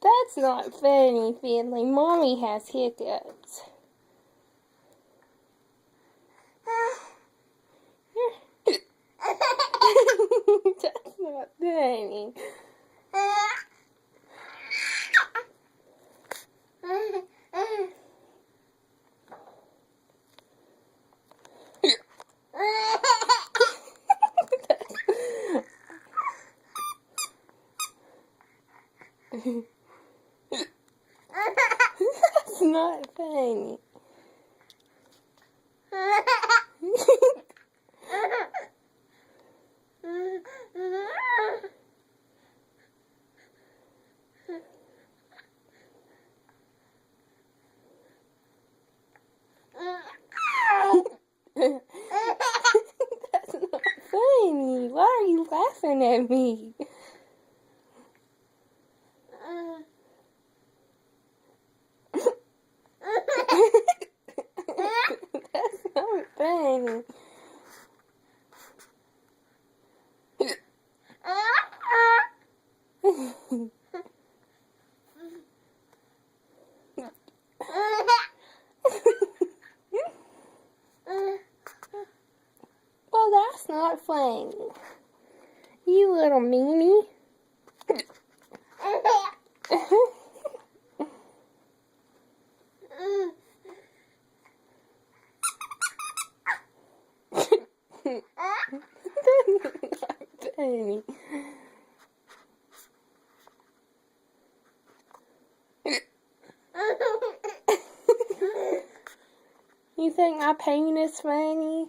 That's not funny, Finley. Mommy has hiccups. That's not funny. That's not funny. That's not funny. Why are you laughing at me? That's not funny. Well, that's not funny. You little meanie. Funny. You think my pain is funny?